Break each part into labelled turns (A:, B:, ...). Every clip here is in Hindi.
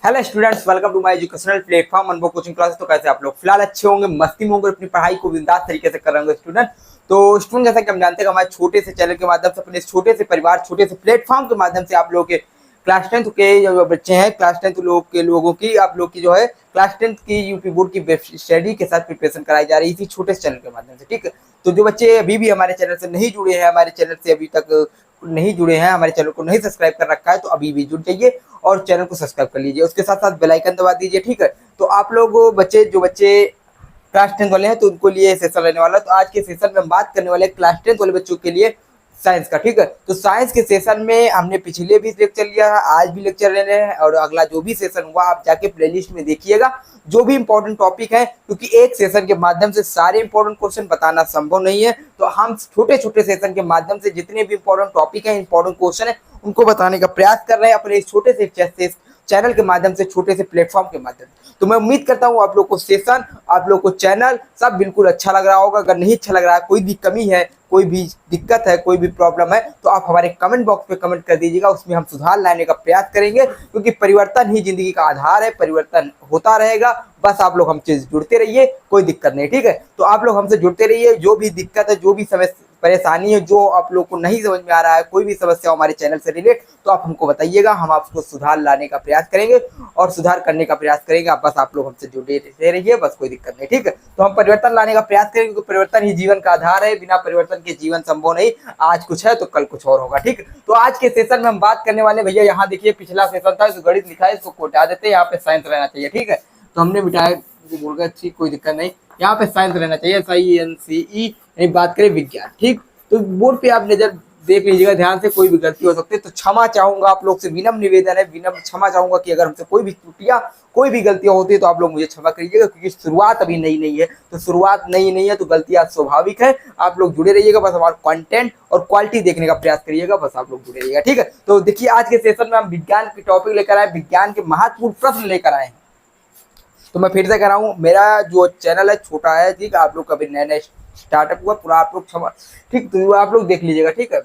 A: Hello students, welcome to my educational platform Anubhav coaching classes. तो कैसे आप लोग फिलहाल अच्छे होंगे, मस्ती में होंगे, अपनी पढ़ाई को बिंदास तरीके से कर रहे होंगे स्टूडेंट। तो स्टूडेंट, जैसा कि हम जानते हैं हमारे छोटे से चैनल के माध्यम से, अपने छोटे से परिवार, छोटे से प्लेटफॉर्म के माध्यम से आप लोगों के क्लास 10 के जो बच्चे हैं, क्लास 10 लोगों की आप लोग की जो है क्लास 10 की यूपी बोर्ड की स्टडी के साथ प्रिपरेशन कराई जा रही है इसी छोटे से चैनल के माध्यम से। ठीक है, तो जो बच्चे अभी भी हमारे चैनल से नहीं जुड़े हैं, हमारे चैनल से अभी तक नहीं जुड़े हैं, हमारे चैनल को नहीं सब्सक्राइब कर रखा है, तो अभी भी जुड़ जाइए और चैनल को सब्सक्राइब कर लीजिए। उसके साथ साथ बेल आइकन दबा दीजिए। ठीक है, तो आप लोग जो बच्चे क्लास 10 वाले हैं तो उनको लिए सेशन रहने वाला है। तो आज के सेशन में हम बात करने वाले क्लास 10 वाले बच्चों के लिए साइंस का। ठीक है, तो साइंस के सेशन में हमने पिछले भी लेक्चर लिया है, आज भी लेक्चर ले रहे हैं और अगला जो भी सेशन हुआ आप जाके प्लेलिस्ट में देखिएगा जो भी इंपॉर्टेंट टॉपिक है, क्योंकि एक सेशन के माध्यम से सारे इंपॉर्टेंट क्वेश्चन बताना संभव नहीं है। तो हम छोटे छोटे सेशन के माध्यम से जितने भी इंपॉर्टेंट टॉपिक है, इंपॉर्टेंट क्वेश्चन है, उनको बताने का प्रयास कर रहे हैं अपने इस छोटे से चैनल के माध्यम से, छोटे से प्लेटफॉर्म के माध्यम से। तो मैं उम्मीद करता हूँ आप लोग को सेशन, आप लोग को चैनल सब बिल्कुल अच्छा लग रहा होगा। अगर नहीं अच्छा लग रहा है, कोई भी कमी है, कोई भी दिक्कत है, कोई भी प्रॉब्लम है, तो आप हमारे कमेंट बॉक्स में कमेंट कर दीजिएगा, उसमें हम सुधार लाने का प्रयास करेंगे। क्योंकि परिवर्तन ही जिंदगी का आधार है, परिवर्तन होता रहेगा। बस आप लोग हमसे जुड़ते रहिए, कोई दिक्कत नहीं। ठीक है, तो आप लोग हमसे जुड़ते रहिए। जो भी दिक्कत है, जो भी समस्या परेशानी है, जो आप लोग को नहीं समझ में आ रहा है, कोई भी समस्या हमारे चैनल से रिलेट, तो आप हमको बताइएगा, हम आपको सुधार लाने का प्रयास करेंगे और सुधार करने का प्रयास करेंगे। बस आप लोग हमसे जुड़े रहिए, बस कोई दिक्कत नहीं। ठीक है, तो हम परिवर्तन लाने का प्रयास करेंगे, क्योंकि परिवर्तन ही जीवन का आधार है। बिना परिवर्तन के जीवन संभव नहीं। आज कुछ है तो कल कुछ और होगा। ठीक है, तो आज के सेशन में हम बात करने वाले, भैया यहाँ देखिए पिछला सेशन था, गणित लिखा है, इसको हटा देते हैं, यहाँ पे साइंस रहना चाहिए। ठीक है, तो हमने मिटाया, बोल गया ठीक, कोई दिक्कत नहीं, यहाँ पे साइंस रहना चाहिए, SIENCE। बात करें विज्ञान। ठीक, तो बोर्ड पे आप नजर देख लीजिएगा ध्यान से, कोई भी गलती हो सकती है तो क्षमा चाहूंगा, आप लोग से विनम्र निवेदन है, विनम्र क्षमा चाहूंगा कि अगर हमसे कोई भी त्रुटियां, कोई भी गलतियां होती है तो आप लोग मुझे क्षमा करिएगा। क्योंकि शुरुआत अभी नई नहीं है, तो शुरुआत नई नहीं है तो गलतियां स्वाभाविक है। आप लोग जुड़े रहिएगा, बस हमारा कंटेंट और क्वालिटी देखने का प्रयास करिएगा, बस आप लोग जुड़े रहिएगा। ठीक है, तो देखिए आज के सेशन में हम विज्ञान के टॉपिक लेकर आए, विज्ञान के महत्वपूर्ण प्रश्न लेकर आए हैं। तो मैं फिर से कह रहा हूँ, मेरा जो चैनल है छोटा है। ठीक, आप लोग कभी नया नया स्टार्टअप हुआ, पूरा आप लोग क्षमा, ठीक, तो आप लोग देख लीजिएगा। ठीक है,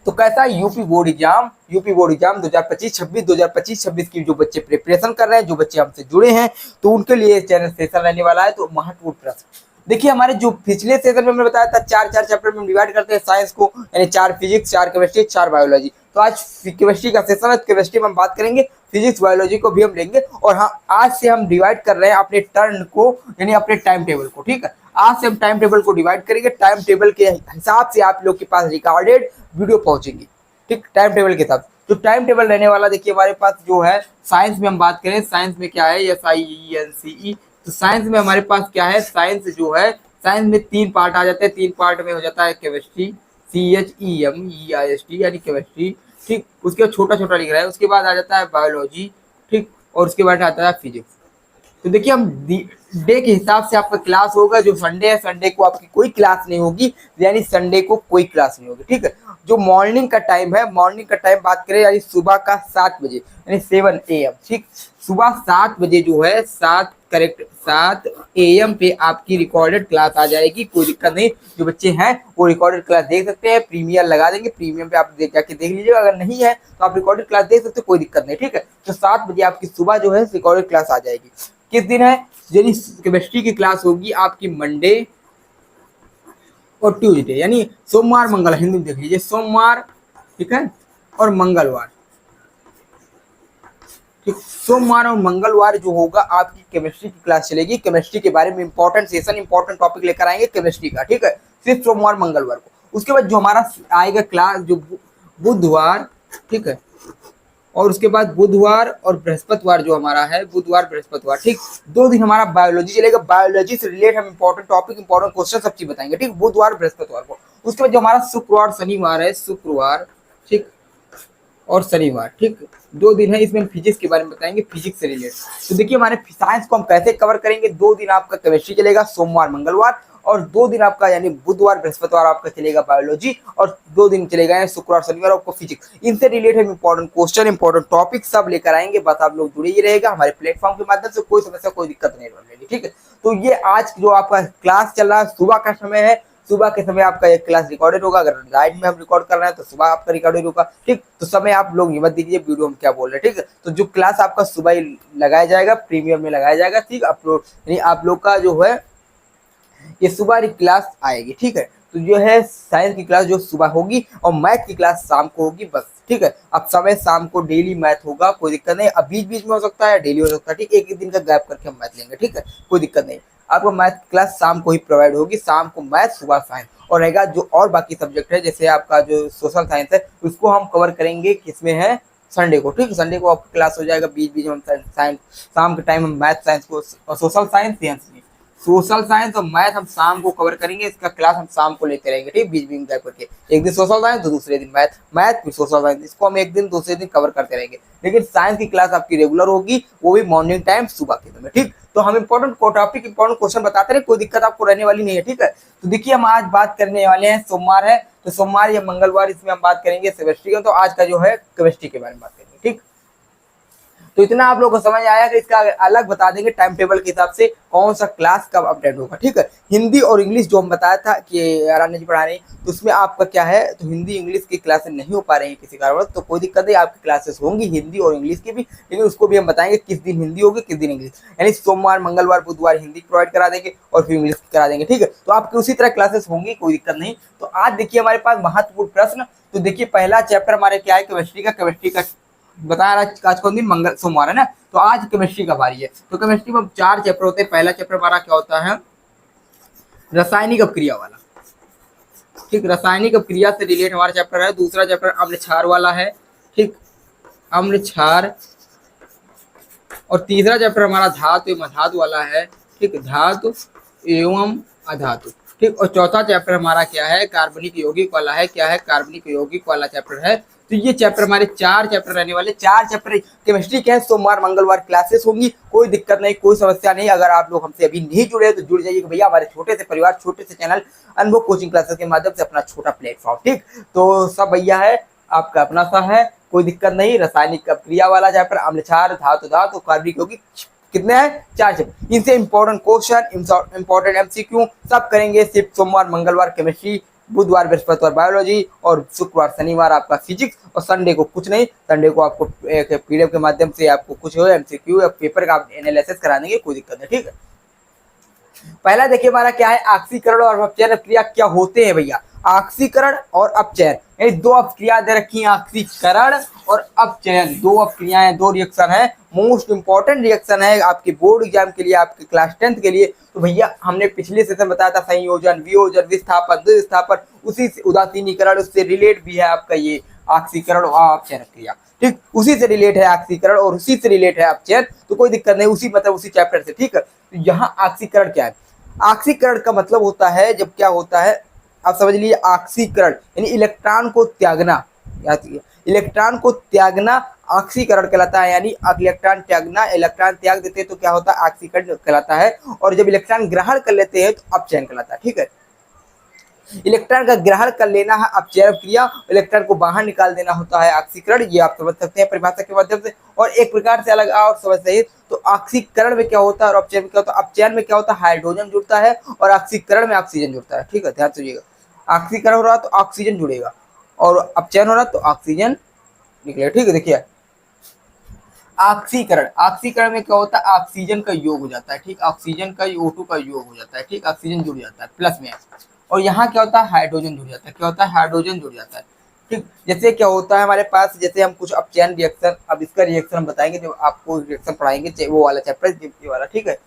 A: तो कैसा यूपी बोर्ड एग्जाम 2025-26 2025-26 की जो बच्चे प्रिपरेशन कर रहे हैं, जो बच्चे हमसे जुड़े हैं, तो उनके लिए चैनल सेशन रहने वाला है। तो महत्वपूर्ण प्रश्न देखिए, हमारे जो पिछले सेशन में हमने बताया था, चार चैप्टर में डिवाइड करते हैं साइंस को, यानी 4 फिजिक्स, 4 केमिस्ट्री, 4 बायोलॉजी। तो आज केमिस्ट्री का सेशन है, केमिस्ट्री में हम बात करेंगे, फिजिक्स बायोलॉजी को भी हम लेंगे। और हाँ, आज से हम डिवाइड कर रहे हैं अपने टर्न को, यानी अपने टाइम टेबल को। ठीक है, आज से हम टाइम टेबल को डिवाइड करेंगे, टाइम टेबल के हिसाब से आप लोग के पास रिकॉर्डेड वीडियो पहुंचेगी। ठीक, टाइम टेबल के साथ तो टाइम टेबल रहने वाला, देखिए हमारे पास जो है साइंस में हम बात करें, साइंस में क्या है, SIENCE। तो साइंस में हमारे पास क्या है, साइंस जो है, साइंस में 3 पार्ट आ जाते हैं। 3 पार्ट में हो जाता है केमिस्ट्री, CHEMEIST, यानी केमिस्ट्री। ठीक, उसके बाद छोटा छोटा लिख रहा है, उसके बाद आ जाता है बायोलॉजी। ठीक, और उसके बाद आता है फिजिक्स। तो देखिए, हम डे के हिसाब से आपका क्लास होगा। जो संडे है, संडे को आपकी कोई क्लास नहीं होगी, यानी संडे को कोई क्लास नहीं होगी। ठीक है, जो मॉर्निंग का टाइम है, मॉर्निंग का टाइम बात करें, यानी सुबह का 7 बजे, यानी 7 AM। ठीक, सुबह 7 बजे जो है, 7 AM पे आपकी रिकॉर्डेड क्लास आ जाएगी। कोई दिक्कत नहीं, जो बच्चे हैं वो रिकॉर्डेड क्लास देख सकते हैं, प्रीमियर लगा देंगे, प्रीमियम पे आप जाके देख लीजिएगा। अगर नहीं है तो आप रिकॉर्डेड क्लास देख सकते हो, कोई दिक्कत नहीं। ठीक है, तो 7 बजे आपकी सुबह जो है रिकॉर्डेड क्लास आ जाएगी। किस दिन है, यानी केमिस्ट्री की क्लास होगी आपकी मंडे और ट्यूसडे, यानी सोमवार मंगल, हिंदी में देख लीजिए, सोमवार, ठीक है, और मंगलवार। ठीक, सोमवार और मंगलवार जो होगा आपकी केमिस्ट्री की क्लास चलेगी। केमिस्ट्री के बारे में इंपॉर्टेंट सेशन, इंपॉर्टेंट टॉपिक लेकर आएंगे केमिस्ट्री का। ठीक है, सिर्फ सोमवार मंगलवार को। उसके बाद जो हमारा आएगा क्लास, जो बुधवार, ठीक है, और उसके बाद बुधवार और बृहस्पतिवार जो हमारा है, बुधवार बृहस्पतिवार। ठीक, 2 दिन हमारा बायोलॉजी चलेगा। बायोलॉजी से रिलेट हम इंपॉर्टेंट टॉपिक, इंपॉर्टेंट क्वेश्चन सब चीज बताएंगे। ठीक, बुधवार बृहस्पतिवार को। उसके बाद जो हमारा शुक्रवार शनिवार है, शुक्रवार, ठीक, और शनिवार। ठीक, 2 दिन है, इसमें हम फिजिक्स के बारे में बताएंगे, फिजिक्स से रिलेटेड। तो देखिए, हमारे साइंस को हम कैसे कवर करेंगे। 2 दिन आपका केमिस्ट्री चलेगा, सोमवार मंगलवार, और 2 दिन आपका यानी बुधवार बृहस्पतिवार आपका चलेगा बायोलॉजी, और 2 दिन चलेगा यानी शुक्रवार शनिवार आपको फिजिक्स। इनसे related important question, important topic सब लेकर आएंगे। बस आप लोग जुड़े ही रहेगा हमारे प्लेटफॉर्म के माध्यम से, कोई समस्या, कोई दिक्कत नहीं रहेगी। ठीक है, तो ये आज जो आपका क्लास चल रहा है, सुबह का समय है, सुबह के समय आपका एक क्लास रिकॉर्डेड होगा, अगर नाइट में हम रिकॉर्ड कर रहे हैं तो सुबह आपका रिकॉर्डेड होगा, ठीक। तो समय आप लोग ये मत दीजिए वीडियो हम क्या बोल रहे हैं, ठीक है। तो जो क्लास आपका सुबह ही लगाया जाएगा, प्रीमियम में लगाया जाएगा, ठीक। अपलोड यानी आप लोग का जो है ये सुबह की क्लास आएगी, ठीक है। तो जो है साइंस की क्लास जो सुबह होगी और मैथ की क्लास शाम को होगी, बस, ठीक है। अब समय शाम को डेली मैथ होगा, कोई दिक्कत नहीं। अब बीच बीच में हो सकता है, डेली हो सकता है, ठीक। एक एक दिन का गैप करके हम मैथ लेंगे, ठीक है, कोई दिक्कत नहीं। आपको मैथ क्लास शाम को ही प्रोवाइड होगी, शाम को मैथ, सुबह साइंस। और रहेगा जो और बाकी सब्जेक्ट है, जैसे आपका जो सोशल साइंस है, उसको हम कवर करेंगे किसमें है, संडे को, ठीक। संडे को आपकी क्लास हो जाएगा, बीच बीच में हम साइंस शाम के टाइम हम मैथ साइंस को और सोशल साइंस और मैथ हम शाम को कवर करेंगे। इसका क्लास हम शाम को लेते रहेंगे, ठीक, बीच बीच गैप करके। एक दिन सोशल साइंस तो दूसरे दिन मैथ, मैथ फिर सोशल साइंस, इसको हम एक दिन दूसरे दिन कवर करते रहेंगे। लेकिन साइंस की क्लास आपकी रेगुलर होगी, वो भी मॉर्निंग टाइम, सुबह के समय, ठीक। तो हम इंपॉर्टेंट टॉपिक, इंपॉर्टेंट क्वेश्चन बताते रहे, कोई दिक्कत आपको रहने वाली नहीं है, ठीक है। तो देखिए हम आज बात करने वाले हैं, सोमवार है तो सोमवार या मंगलवार, इसमें हम बात करेंगे केमिस्ट्री का। तो आज का जो है केमिस्ट्री के बारे में बात करेंगे, ठीक। तो इतना आप लोगों को समझ आया कि इसका अलग बता देंगे टाइम टेबल के हिसाब से कौन सा क्लास कब अपडेट होगा, ठीक है। हिंदी और इंग्लिश जो हम बताया था कि आराधना जी पढ़ा रही, तो उसमें आपका क्या है, तो हिंदी इंग्लिश की क्लासेस नहीं हो पा रही है किसी कारणवश, तो कोई दिक्कत नहीं, आपकी क्लासेस होंगी हिंदी और इंग्लिश की भी, लेकिन उसको भी हम बताएंगे किस दिन हिंदी होगी किस दिन इंग्लिश। यानी सोमवार मंगलवार बुधवार हिंदी प्रोवाइड करा देंगे और फिर इंग्लिश करा देंगे, ठीक है। तो आपकी उसी तरह क्लासेस होंगी, कोई दिक्कत नहीं। तो आज देखिए हमारे पास महत्वपूर्ण प्रश्न। तो देखिए पहला चैप्टर हमारे क्या है, केमिस्ट्री का बताया रहा, आज कौन दिन, मंगल सोमवार है ना। तो आज केमिस्ट्री का बारी है। तो केमिस्ट्री में 4 चैप्टर होते हैं। पहला चैप्टर हमारा क्या होता है, रासायनिक अपक्रिया वाला, ठीक। रासायनिक अपक्रिया से रिलेटेड हमारा चैप्टर है। दूसरा चैप्टर अम्ल क्षार वाला है, ठीक, अम्ल क्षार। और तीसरा चैप्टर हमारा धातु एवं अधातु वाला है, ठीक, धातु एवं अधातु, ठीक। और चौथा चैप्टर हमारा क्या है, कार्बनिक यौगिक वाला है। क्या है, कार्बनिक यौगिक वाला चैप्टर है। तो ये चैप्टर हमारे 4 चैप्टर रहने वाले, 4 चैप्टर केमिस्ट्री के हैं। सोमवार मंगलवार क्लासेस होंगी, कोई दिक्कत नहीं, कोई समस्या नहीं। अगर आप लोग हमसे अभी नहीं जुड़े तो जुड़ जाइए भैया, हमारे छोटे से परिवार, छोटे से चैनल अनुभव कोचिंग क्लासेस के माध्यम से अपना छोटा प्लेटफॉर्म, ठीक। तो सब भैया है, आपका अपना सा है, कोई दिक्कत नहीं। रासायनिक अपक्रिया वाला चैप्टर, अम्ल क्षार, धातु धातु, कार्बनिक यौगिक, कितने हैं, 4 चैप्टर। इनसे इंपॉर्टेंट क्वेश्चन, इंपॉर्टेंट एमसीक्यू सब करेंगे। सिर्फ सोमवार मंगलवार केमिस्ट्री, बुधवार बृहस्पतिवार बायोलॉजी और शुक्रवार शनिवार आपका फिजिक्स, और संडे को कुछ नहीं। संडे को आपको एक पीडीएफ के माध्यम से आपको कुछ हो एमसीक्यू या पेपर का एनालिसिस करा देंगे, कोई दिक्कत नहीं, ठीक है। पहला देखिए हमारा क्या है, ऑक्सीकरण और अपचयन क्रिया क्या होते हैं भैया। ऑक्सीकरण और अपचयन, यानी 2 अपक्रिया दे रखी हैं, ऑक्सीकरण और अपचयन, 2 अपक्रियाएं, 2 रिएक्शन है। मोस्ट इंपॉर्टेंट रिएक्शन है आपके बोर्ड एग्जाम के लिए, आपके क्लास 10th के लिए। तो भैया हमने पिछले सेशन बताया था, संयोजन, वियोजन, विस्थापन, द्विस्थापन, उसी से उदासीनीकरण, उससे रिलेट भी है आपका ये ऑक्सीकरण और अपचयन क्रिया, ठीक। उसी से रिलेट है ऑक्सीकरण और उसी से रिलेट है अपचयन, तो कोई दिक्कत नहीं, उसी मतलब उसी चैप्टर से, ठीक है। तो यहाँ ऑक्सीकरण क्या है, ऑक्सीकरण का मतलब होता है जब क्या होता है, आप समझ लीजिए, ऑक्सीकरण यानी इलेक्ट्रॉन को त्यागना, इलेक्ट्रॉन को त्यागना ऑक्सीकरण कहलाता है। यानी इलेक्ट्रॉन त्यागना, इलेक्ट्रॉन त्याग देते हैं तो क्या होता है, ऑक्सीकरण कहलाता है। और जब इलेक्ट्रॉन ग्रहण कर लेते हैं तो अपचयन कहलाता है, ठीक है। इलेक्ट्रॉन का ग्रहण कर लेना है अपचयन क्रिया, इलेक्ट्रॉन को बाहर निकाल देना होता है ऑक्सीकरण। ये आप समझ सकते हैं परिभाषा के माध्यम से। और एक प्रकार से अलग और समझ सही, तो ऑक्सीकरण में क्या होता है और अपचयन में क्या होता है। अपचयन में क्या होता है, हाइड्रोजन जुड़ता है और ऑक्सीकरण में ऑक्सीजन जुड़ता है, ठीक है, ध्यान सुनिएगा। ऑक्सीकरण हो रहा तो ऑक्सीजन जुड़ेगा और अपचयन हो रहा तो ऑक्सीजन निकलेगा, ठीक है। देखिए ऑक्सीकरण, ऑक्सीकरण में क्या होता है, ऑक्सीजन का योग हो जाता है, ठीक, ऑक्सीजन का O2 का योग हो जाता है, ठीक, ऑक्सीजन जुड़ जाता है प्लस में। और यहाँ क्या होता है, हाइड्रोजन जुड़ जाता है। क्या होता है, हाइड्रोजन जुड़ जाता है, ठीक। जैसे क्या होता है हमारे पास, जैसे हम कुछ अपचयन रिएक्शन, अब इसका रिएक्शन हम बताएंगे जब आपको रिएक्शन पढ़ाएंगे, वो वाला चैप्टर ये वाला, ठीक है,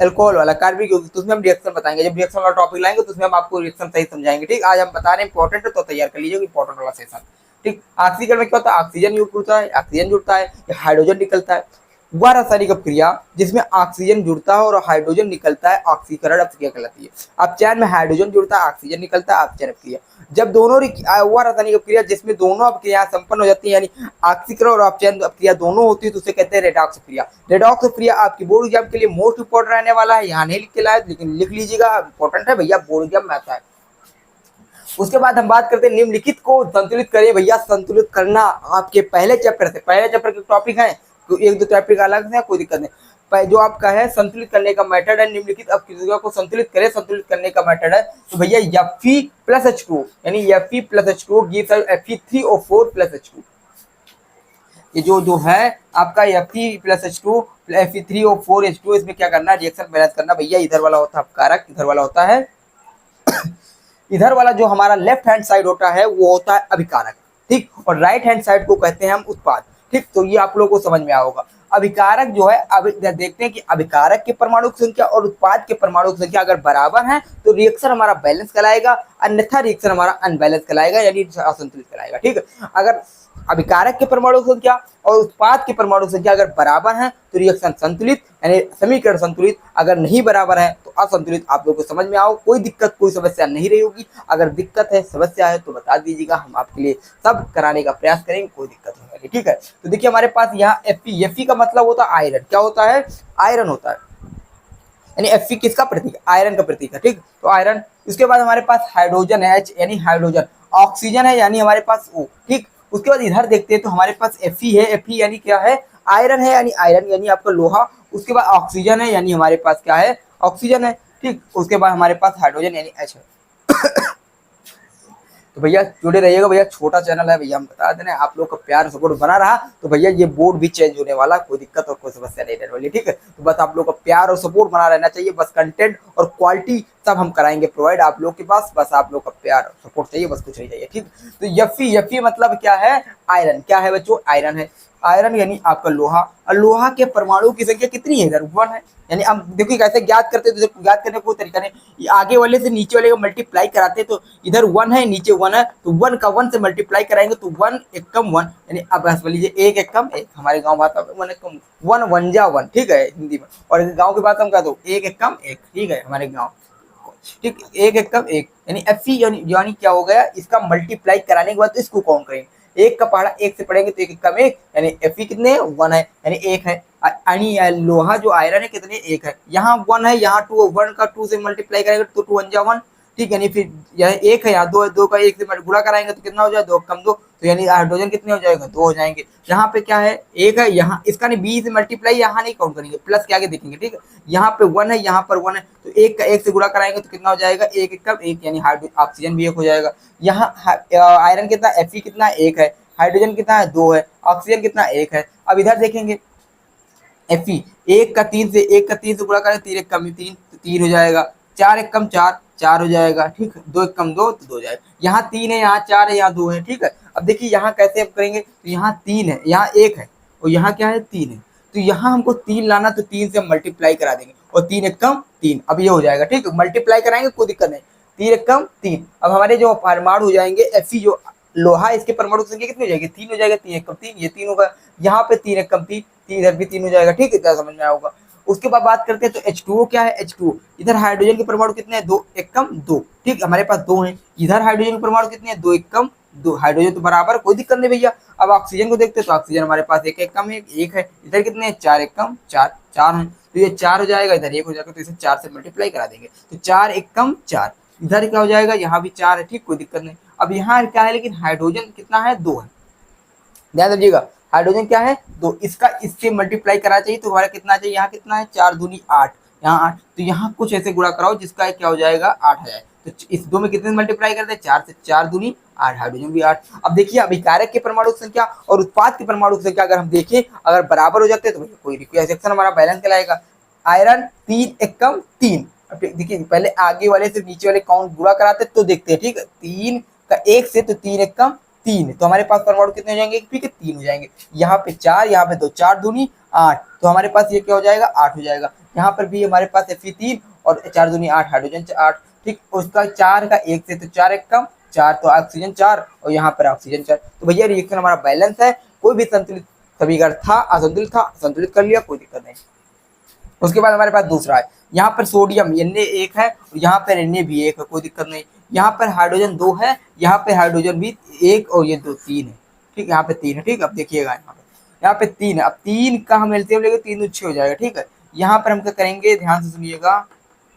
A: अल्कोहल वाला, कार्बनिक यौगिक, तो उसमें हम रिएक्शन बताएंगे। जब रिएक्शन वाला टॉपिक लाएंगे तो उसमें हम आपको रिएक्शन सही समझाएंगे, ठीक। आज हम बता रहे हैं इंपॉर्टेंट है तो तैयार कर लीजिए इंपॉर्टेंट वाला सेशन, ठीक। ऑक्सीकरण में क्या होता है, ऑक्सीजन युक्त जुड़ता है, ऑक्सीजन जुड़ता है, हाइड्रोजन निकलता है। वह रासायनिक अपक्रिया जिसमें ऑक्सीजन जुड़ता है और हाइड्रोजन निकलता है, ऑक्सीकरण अपक्रिया कहलाती है। अपचयन में हाइड्रोजन जुड़ता है, ऑक्सीजन निकलता है, अपचयन अपक्रिया। जब दोनों वह रासायनिक अपक्रिया जिसमें दोनों अपक्रिया संपन्न हो जाती है, यानी ऑक्सीकरण और अपचयन अपक्रिया दोनों होती है, तो उसे कहते हैं रेडॉक्स अपक्रिया। रेडॉक्स अपक्रिया आपकी बोर्ड एग्जाम के लिए मोस्ट इंपॉर्टेंट रहने वाला है, यहाँ नहीं लिख के लाए लेकिन लिख लीजिएगा, इंपॉर्टेंट है भैया, बोर्ड एग्जाम में आता है। उसके बाद हम बात करते हैं निम्नलिखित को संतुलित करिए। भैया संतुलित करना आपके पहले चैप्टर से, पहले चैप्टर के टॉपिक है, तो 1-2 टॉपिक अलग है, कोई दिक्कत नहीं। जो आपका है संतुलित करने का मेथड है, निम्नलिखित अभिक्रिया को संतुलित करे, संतुलित करने का मेथड है, तो भैया Fe प्लस H2 यानी Fe plus H2 gives Fe3O4 plus H2। ये जो है आपका Fe plus H2 Fe3O4 H2, इसमें क्या करना है, रिएक्शन बैलेंस करना भैया। इधर वाला होता है अपकारक, इधर वाला होता है इधर वाला जो हमारा लेफ्ट हैंड साइड होता है वो होता है अभिकारक, ठीक, और राइट हैंड साइड को कहते हैं हम उत्पाद, ठीक। तो ये आप लोगों को समझ में आया होगा। अभिकारक जो है, अब देखते हैं कि अभिकारक के परमाणु संख्या और उत्पाद के परमाणु संख्या अगर बराबर है तो रिएक्शन हमारा बैलेंस कहलाएगा, अन्यथा रिएक्शन हमारा अनबैलेंस कहलाएगा यानी असंतुलित कहलाएगा, ठीक है। अगर अभिकारक के परमाणु संख्या और उत्पाद के परमाणु संख्या अगर बराबर है तो रिएक्शन संतुलित यानी समीकरण संतुलित, अगर नहीं बराबर है तो असंतुलित। आप लोगों को समझ में आओ, कोई दिक्कत कोई समस्या नहीं रही होगी। अगर दिक्कत है समस्या है तो बता दीजिएगा, हम आपके लिए सब कराने का प्रयास करेंगे, कोई दिक्कत नहीं होगी, ठीक है। तो देखिए हमारे पास यहाँ Fe का मतलब होता है आयरन, क्या होता है, आयरन होता है, यानी Fe किसका प्रतीक, आयरन का प्रतीक है, ठीक। तो आयरन, उसके बाद हमारे पास हाइड्रोजन है H यानी हाइड्रोजन, ऑक्सीजन है यानी हमारे पास O, ठीक। उसके बाद इधर देखते हैं तो हमारे पास Fe है, Fe यानी क्या है, आयरन है यानी आयरन यानी आपका लोहा। उसके बाद ऑक्सीजन है यानी हमारे पास क्या है, ऑक्सीजन है, ठीक। उसके बाद हमारे पास हाइड्रोजन यानी H है। तो भैया जुड़े रहिएगा भैया, छोटा चैनल है भैया, हम बता दें आप लोग का प्यार सपोर्ट बना रहा तो भैया ये बोर्ड भी चेंज होने वाला, कोई दिक्कत और कोई समस्या नहीं रहने वाली, ठीक है। तो बस आप लोग का प्यार और सपोर्ट बना रहना चाहिए, बस कंटेंट और क्वालिटी सब हम कराएंगे प्रोवाइड आप लोग के पास, बस आप लोग का प्यार और सपोर्ट चाहिए, बस कुछ नहीं चाहिए, ठीक। तो Fe मतलब क्या है, आयरन, क्या है बच्चों, आयरन है। आयरन यानी आपका लोहा, और लोहा के परमाणु की संख्या कितनी है, इधर 1 है। यानी हम देखिए कैसे ज्ञात करते हैं, तो ज्ञात करने का कोई तरीका नहीं, आगे वाले से नीचे वाले को मल्टीप्लाई कराते हैं, तो इधर 1 है नीचे 1 है, तो 1 का 1 से मल्टीप्लाई कराएंगे तो 1 एकम 1, यानी अब बस लीजिए 1 एकम 1, हमारे गाँव भाषा में 1 एकम 1 1 जा 1, ठीक है हिंदी में, और गाँव की बात हम कह दो 1 एकम 1, ठीक है हमारे गाँव, ठीक, 1 एकम 1 यानी Fe यानी क्या हो गया, इसका मल्टीप्लाई कराने के बाद तो इसको काउंट करेंगे, 1 का पहाड़ा 1 से पढ़ेंगे तो 1 एकम 1 यानी Fe कितने 1 है यानी 1 है, यानी लोहा जो आयरन है कितने 1 है, यहाँ 1 है, यहाँ 2, 1 का 2 से मल्टीप्लाई करेंगे तो 2 1 जा 1, ठीक, यानी फिर यह 1 है, यहाँ 2 है, 2 का 1 से गुणा कराएंगे तो कितना हो जाए 2 कम 2, तो यानी हाइड्रोजन कितने हो जाएगा 2 हो जाएंगे। यहाँ पे क्या है 1 है, यहाँ इसका नहीं 20 से मल्टीप्लाई यहाँ नहीं काउंट करेंगे, प्लस के आगे देखेंगे, ठीक है। यहाँ पे 1 है, यहाँ पर 1 है, तो 1 का 1 से गुणा कराएंगे तो कितना हो जाएगा 1 एकम 1 यानी ऑक्सीजन भी 1 हो जाएगा। यहाँ आयरन कितना Fe कितना 1 है, हाइड्रोजन कितना है 2 है, ऑक्सीजन कितना 1 है। अब इधर देखेंगे Fe 1 का 3 से गुणा करें 3 एकम 3 तो 3 हो जाएगा, 4 एकम 4 4 हो जाएगा, ठीक, 2 एकम 2 तो 2 हो जाएगा, यहाँ 3 है, यहाँ 4 है, यहाँ 2 है, ठीक है। अब देखिए यहाँ कैसे आप करेंगे, तो यहाँ 3 है, यहाँ 1 है और यहाँ क्या है 3 है, तो यहाँ हमको 3 लाना, तो 3 से हम मल्टीप्लाई करा देंगे और 3 एकम 3, अब ये हो जाएगा, ठीक, मल्टीप्लाई कराएंगे कोई दिक्कत नहीं, 3 एकम 3। अब हमारे जो परमाणु हो जाएंगे Fe जो लोहा, इसके परमाणु संख्या कितनी हो जाएगी 3 हो जाएगा, 3 एकम 3, ये 3 होगा, यहाँ पे 3 एकम 3, इधर भी 3 हो जाएगा, ठीक है, इतना समझ में आया होगा। उसके बाद बात करते हैं तो H2O क्या है, H2O इधर हाइड्रोजन के परमाणु कितने हैं 2 एकम 2, ठीक, हमारे पास 2 हैं, इधर हाइड्रोजन के परमाणु कितने हैं 2 एकम 2, हाइड्रोजन तो बराबर, कोई दिक्कत नहीं भैया। अब ऑक्सीजन को देखते हैं तो ऑक्सीजन हमारे पास 1 एकम 1 है, इधर कितने हैं 4 एकम 4 4 है, तो ये 4 हो जाएगा, इधर 1 हो जाएगा, तो इसे 4 से मल्टीप्लाई करा देंगे तो 4 एकम 4, इधर क्या हो जाएगा, यहाँ भी 4 है, ठीक, कोई दिक्कत नहीं। अब यहाँ क्या है, लेकिन हाइड्रोजन कितना है 2 है, ध्यान दीजिएगा, हाइड्रोजन क्या है 2, इसका इससे मल्टीप्लाई करा चाहिए तो हमारा कितना चाहिए, यहाँ कितना है 4 दूनी 8, यहाँ 8, तो यहाँ कुछ ऐसे गुणा कराओ जिसका क्या हो जाएगा 8 आ जाए, तो इस 2 में कितने मल्टीप्लाई करते हैं 4 से, 4 दूनी 8, हाइड्रोजन भी 8। अब देखिए अभिकारक के परमाणु संख्या और उत्पाद के परमाणु संख्या अगर हम देखें अगर बराबर हो जाते हैं तो कोई रिएक्शन हमारा बैलेंस कहलाएगा। आयरन 3 एकम 3, देखिए पहले आगे वाले से नीचे वाले काउंट गुणा कराते तो देखते हैं, ठीक है, 3 का 1 से तो 3 एकम 3, तो हमारे पास परमाणु कितने हो जाएंगे, ठीक है 3 हो जाएंगे, यहाँ पे 4, यहाँ पे 2, 4 दूनी 8, तो हमारे पास ये क्या हो जाएगा 8 हो जाएगा। यहाँ पर भी हमारे पास Fe 3 और 4 दूनी 8, हाइड्रोजन 8, ठीक, उसका 4 का 1 से तो 4 एकम 4, तो ऑक्सीजन 4 और यहाँ पर ऑक्सीजन 4, तो भैया रिएक्शन हमारा बैलेंस है, कोई भी संतुलित समीकरण था असंतुलित था, संतुलित कर लिया, कोई दिक्कत नहीं। उसके बाद हमारे पास दूसरा है, यहाँ पर सोडियम Na1 है और यहाँ पर Na भी 1 है, कोई दिक्कत नहीं। यहाँ पर हाइड्रोजन 2 है, यहाँ पे हाइड्रोजन भी 1 और ये 2 3 है, ठीक, यहाँ पे 3 है, ठीक, अब देखिएगा यहाँ पे 3 है, अब 3 का हम एलसीएम लेंगे 3 6 हो जाएगा, ठीक है। यहाँ पर हम क्या करेंगे, ध्यान से सुनिएगा,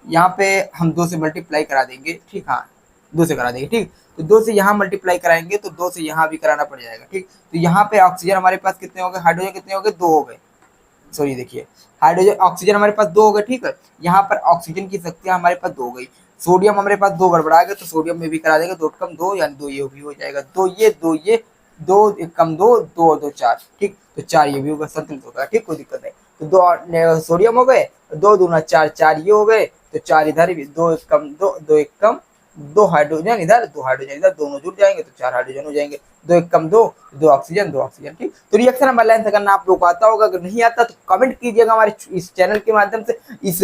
A: यहाँ पे हम 2 से मल्टीप्लाई करा देंगे, ठीक, हाँ 2 से करा देंगे, ठीक, तो 2 से यहाँ मल्टीप्लाई कराएंगे तो 2 से यहाँ भी कराना पड़ जाएगा, ठीक। तो यहाँ पे ऑक्सीजन हमारे पास कितने हो गए, हाइड्रोजन कितने हो गए 2 हो गए, सॉरी देखिए, हाइड्रोजन ऑक्सीजन हमारे पास 2 हो गए, ठीक है। यहाँ पर ऑक्सीजन की संख्या हमारे पास 2 हो गई। सोडियम हमारे पास 2 गड़बड़ा गए, तो सोडियम में भी करा देंगे 2 कम 2, यानी 2 ये भी हो जाएगा, 2 ये 2 ये, 2 1 कम 2, 2 और 2 4, ठीक। तो 4 ये भी होगा, संतुलित होगा, ठीक, कोई दिक्कत नहीं। तो 2 सोडियम हो गए, 2 दूना 4, 4 ये हो गए, तो 4 इधर भी, 2 1 कम 2, 2 1 कम 2 हाइड्रोजन इधर, 2 हाइड्रोजन इधर, दोनों जुड़ जाएंगे तो 4 हाइड्रोजन हो जाएंगे, 2 1 कम 2, 2 ऑक्सीजन 2 ऑक्सीजन, ठीक। तो रिएक्शन हमारे लाइन से करना आप लोग को आता होगा, अगर नहीं आता तो कमेंट कीजिएगा हमारे इस चैनल के माध्यम से, इस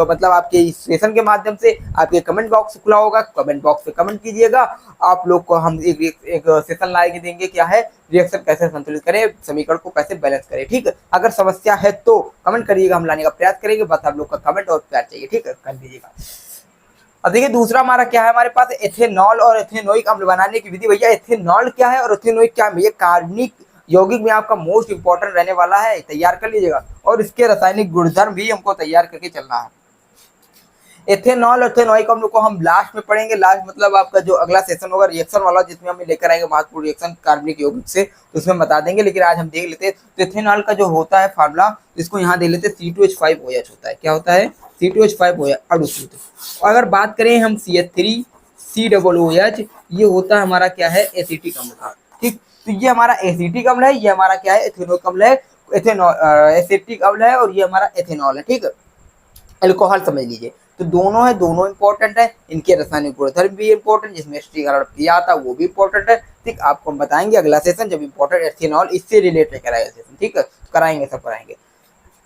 A: मतलब आपके इस सेशन के माध्यम से। आपके कमेंट बॉक्स खुला होगा, कमेंट बॉक्स पे कमेंट कीजिएगा। आप लोग को हम एक सेशन ला के देंगे, क्या है, रिएक्शन कैसे संतुलित करें, समीकरण को कैसे बैलेंस करें, ठीक है। अगर समस्या है तो कमेंट करिएगा, हम लाने का प्रयास करेंगे, बस आप लोग का कमेंट और प्यार चाहिए, ठीक है, कर दीजिएगा। अब देखिए दूसरा हमारा क्या है, हमारे पास एथेनॉल और एथेनोइक अम्ल बनाने की विधि। भैया एथेनॉल क्या है और एथेनोइक क्या है, ये कार्बनिक यौगिक में आपका मोस्ट इंपॉर्टेंट रहने वाला है, तैयार कर लीजिएगा। और इसके रासायनिक गुणधर्म भी हमको तैयार करके चलना है। एथेनॉल और एथेनोइक अम्ल को हम लास्ट में पढ़ेंगे, लास्ट मतलब आपका जो अगला सेशन होगा रिएक्शन वाला, जिसमें हम लेकर आएंगे महत्वपूर्ण रिएक्शन कार्बनिक यौगिक से, तो उसमें बता देंगे। लेकिन आज हम देख लेते हैं तो एथेनॉल का जो होता है फार्मूला, इसको यहाँ देख लेते हैं, C2H5OH होता है। क्या होता है, C2H5OH अणु सूत्र। और अगर बात करें हम CH3COOH, ये होता है हमारा क्या है, एसिटिक अम्ल का, ठीक। तो ये हमारा एसिटिक अम्ल है, ये हमारा क्या है, एथेनोइक अम्ल है, एसिटिक अम्ल है, और ये हमारा एथेनॉल है, ठीक है। अल्कोहल समझ लीजिए, तो दोनों है, दोनों इंपॉर्टेंट है, इनके रासायनिक गुणधर्म भी इंपॉर्टेंट, जिसमें किया आता वो भी इंपॉर्टेंट है, ठीक। आपको हम बताएंगे अगला सेशन जब इंपॉर्टेंट एथेनॉल इससे रिलेटेड कराएगा सेशन, ठीक है, कराएंगे, सब कराएंगे,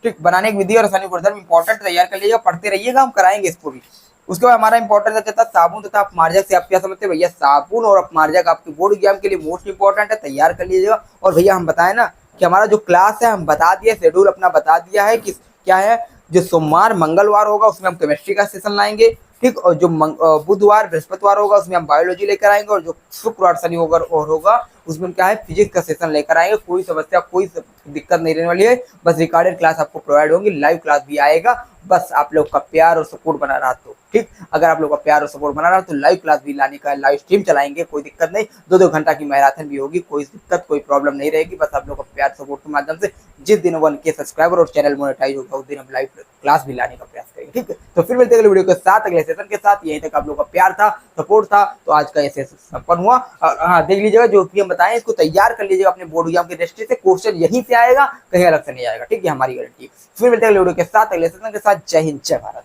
A: ठीक। बनाने की विधि और रासायनिक गुणधर्म इंपॉर्टेंट, तैयार कर लीजिएगा, पढ़ते रहिएगा, हम कराएंगे इसको भी। उसके बाद हमारा इंपॉर्टेंट रहता है साबुन तथा अपमार्जक से। आप क्या समझते हैं भैया, साबुन और अपमार्जक आपके बोर्ड एग्जाम के लिए मोस्ट इंपॉर्टेंट है, तैयार कर लीजिएगा। और भैया हम बताएं ना कि हमारा जो क्लास है, हम बता दिए, शेड्यूल अपना बता दिया है कि क्या है, जो सोमवार मंगलवार होगा उसमें हम केमिस्ट्री का सेशन लाएंगे, ठीक। और जो बुधवार बृहस्पतिवार होगा उसमें हम बायोलॉजी लेकर आएंगे, और जो शुक्रवार शनि होगा उसमें क्या है, फिजिक्स का सेशन लेकर आएंगे। कोई समस्या कोई दिक्कत नहीं रहने वाली है, बस रिकॉर्डेड क्लास आपको प्रोवाइड होगी, लाइव क्लास भी आएगा, बस आप लोग का प्यार और सपोर्ट बना रहा तो, ठीक। अगर आप लोग का प्यार और सपोर्ट बना रहा तो लाइव क्लास भी लाने का, लाइव स्ट्रीम चलाएंगे, कोई दिक्कत नहीं, 2-2 घंटा की मैराथन भी होगी, कोई दिक्कत कोई प्रॉब्लम नहीं रहेगी। बस आप लोग का प्यार सपोर्ट के माध्यम से जिस दिन 1K सब्सक्राइबर और चैनल मोनेटाइज होगा उस दिन हम लाइव क्लास भी लाने का प्रयास करेंगे, ठीक है। तो फिर मिलते हैं अगले वीडियो के साथ, अगले सेशन के साथ। यहीं तक आप लोग का प्यार था, सपोर्ट था, तो आज का ये सेशन संपन्न हुआ। और हाँ, देख लीजिएगा जो भी हम बताएं इसको तैयार कर लीजिएगा अपने बोर्ड एग्जाम के दृष्टि से, क्वेश्चन यहीं से आएगा, कहीं अलग से नहीं आएगा, ठीक है, हमारी गारंटी। फिर मिलते हैं अगले वीडियो के साथ, अगले सेशन के साथ। जय हिंद, जय भारत।